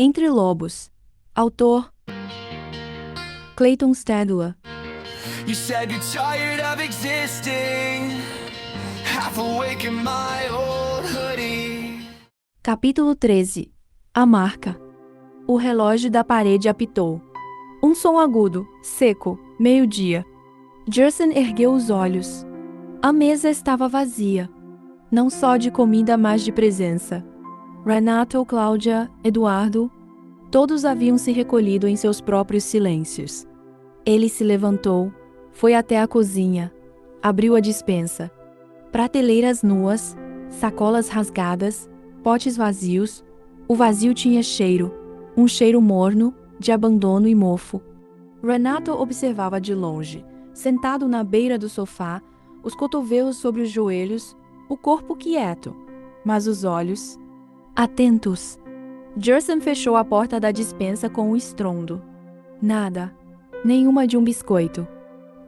Entre Lobos. Autor Clayton Stadler. You said you're tired of existing, half awake in my old hoodie. Capítulo 13. A marca. O relógio da parede apitou. Um som agudo, seco, meio-dia. Jerson ergueu os olhos. A mesa estava vazia. Não só de comida, mas de presença. Renato, Cláudia, Eduardo, todos haviam se recolhido em seus próprios silêncios. Ele se levantou, foi até a cozinha, abriu a despensa. Prateleiras nuas, sacolas rasgadas, potes vazios. O vazio tinha cheiro, um cheiro morno, de abandono e mofo. Renato observava de longe, sentado na beira do sofá, os cotovelos sobre os joelhos, o corpo quieto, mas os olhos atentos. Jerson fechou a porta da despensa com um estrondo. Nada, nenhuma de um biscoito.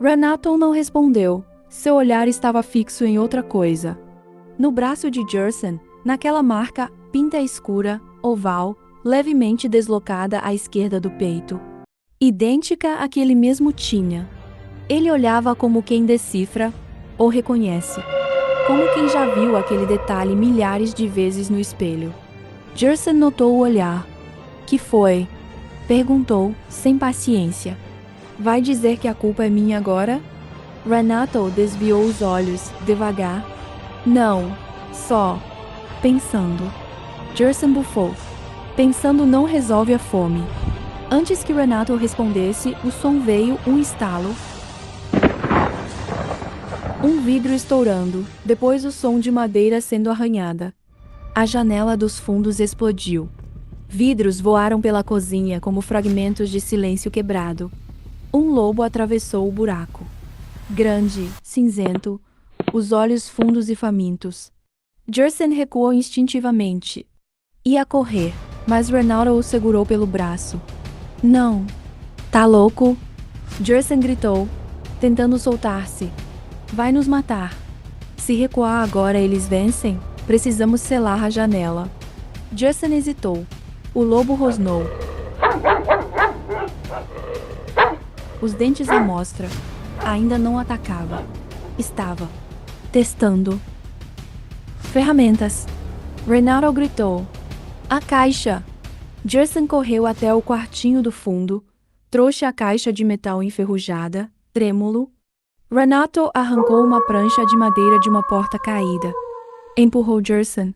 Renato não respondeu, seu olhar estava fixo em outra coisa. No braço de Jerson, naquela marca pinta escura, oval, levemente deslocada à esquerda do peito. Idêntica à que ele mesmo tinha. Ele olhava como quem decifra ou reconhece. Como quem já viu aquele detalhe milhares de vezes no espelho. Jerson notou o olhar. Que foi? Perguntou, sem paciência. Vai dizer que a culpa é minha agora? Renato desviou os olhos, devagar. Não, só. Pensando. Jerson bufou. Pensando não resolve a fome. Antes que Renato respondesse, o som veio, um estalo. Um vidro estourando, depois o som de madeira sendo arranhada. A janela dos fundos explodiu. Vidros voaram pela cozinha como fragmentos de silêncio quebrado. Um lobo atravessou o buraco. Grande, cinzento, os olhos fundos e famintos. Jerson recuou instintivamente. Ia correr, mas Renato o segurou pelo braço. Não. Tá louco? Jerson gritou, tentando soltar-se. Vai nos matar. Se recuar agora eles vencem? Precisamos selar a janela. Jerson hesitou. O lobo rosnou. Os dentes à mostra. Ainda não atacava. Estava testando. Ferramentas. Renato gritou. A caixa! Jerson correu até o quartinho do fundo, trouxe a caixa de metal enferrujada, trêmulo. Renato arrancou uma prancha de madeira de uma porta caída. Empurrou Jerson.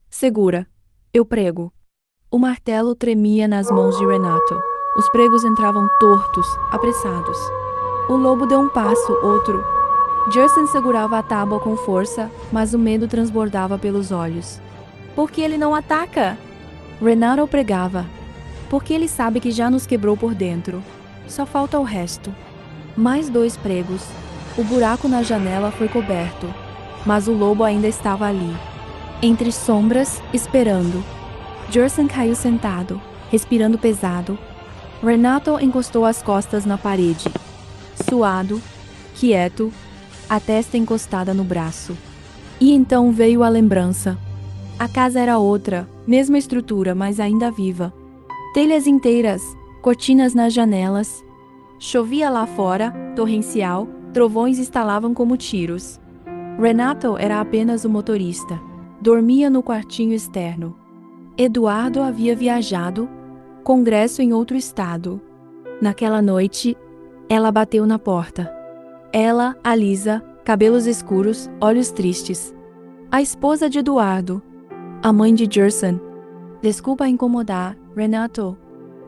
Segura. Eu prego. O martelo tremia nas mãos de Renato. Os pregos entravam tortos, apressados. O lobo deu um passo, outro. Jerson segurava a tábua com força, mas o medo transbordava pelos olhos. Por que ele não ataca? Renato pregava. Porque ele sabe que já nos quebrou por dentro. Só falta o resto. Mais 2 pregos. O buraco na janela foi coberto. Mas o lobo ainda estava ali. Entre sombras, esperando. Jerson caiu sentado, respirando pesado. Renato encostou as costas na parede. Suado, quieto, a testa encostada no braço. E então veio a lembrança. A casa era outra, mesma estrutura, mas ainda viva. Telhas inteiras, cortinas nas janelas. Chovia lá fora, torrencial, trovões estalavam como tiros. Renato era apenas o motorista. Dormia no quartinho externo. Eduardo havia viajado, congresso em outro estado. Naquela noite, ela bateu na porta. Ela, a Lisa, cabelos escuros, olhos tristes. A esposa de Eduardo. A mãe de Jerson. Desculpa incomodar, Renato.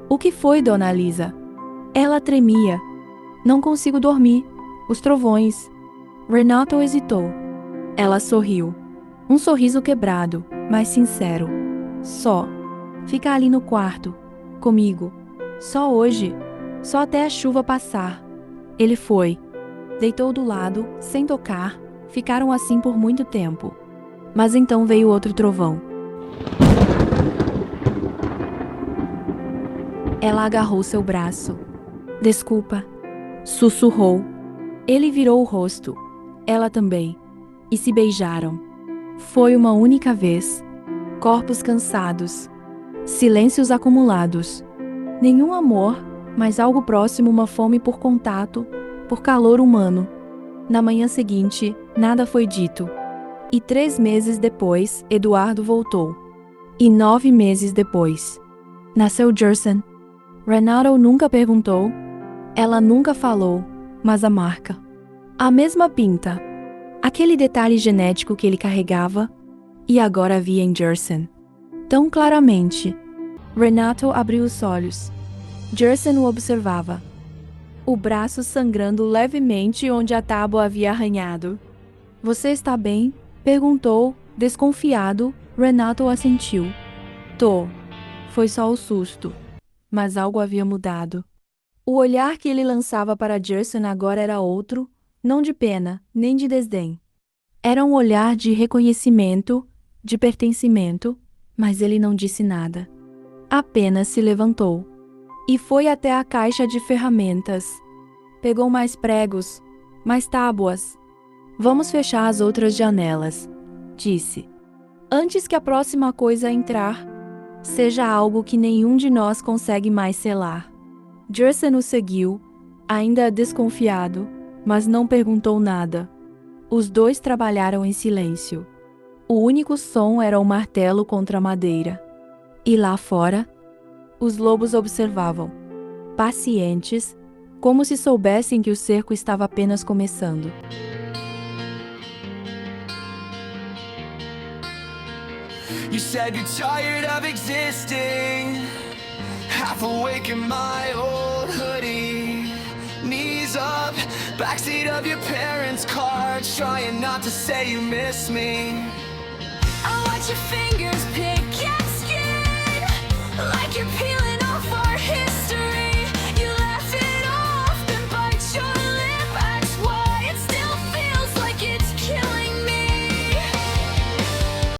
O que foi, dona Lisa? Ela tremia. Não consigo dormir. Os trovões. Renato hesitou. Ela sorriu. Um sorriso quebrado, mas sincero. Só. Fica ali no quarto. Comigo. Só hoje. Só até a chuva passar. Ele foi. Deitou do lado, sem tocar. Ficaram assim por muito tempo. Mas então veio outro trovão. Ela agarrou seu braço. Desculpa. Sussurrou. Ele virou o rosto. Ela também. E se beijaram. Foi uma única vez. Corpos cansados. Silêncios acumulados. Nenhum amor, mas algo próximo, uma fome por contato, por calor humano. Na manhã seguinte, nada foi dito. E 3 meses depois, Eduardo voltou. E 9 meses depois, nasceu Jerson. Renato nunca perguntou. Ela nunca falou, mas a marca. A mesma pinta. Aquele detalhe genético que ele carregava, e agora via em Jerson. Tão claramente. Renato abriu os olhos. Jerson o observava. O braço sangrando levemente onde a tábua havia arranhado. Você está bem? Perguntou, desconfiado. Renato assentiu. Tô. Foi só o susto. Mas algo havia mudado. O olhar que ele lançava para Jerson agora era outro, não de pena, nem de desdém. Era um olhar de reconhecimento, de pertencimento, mas ele não disse nada. Apenas se levantou. E foi até a caixa de ferramentas. Pegou mais pregos, mais tábuas. Vamos fechar as outras janelas, disse. Antes que a próxima coisa a entrar seja algo que nenhum de nós consegue mais selar. Jerson o seguiu, ainda desconfiado, mas não perguntou nada. Os dois trabalharam em silêncio. O único som era o martelo contra a madeira. E lá fora, os lobos observavam, pacientes, como se soubessem que o cerco estava apenas começando. You said you're tired of existing, half awake in my old hoodie, knees up, backseat of your parents' car, trying not to say you miss me. I watch your face.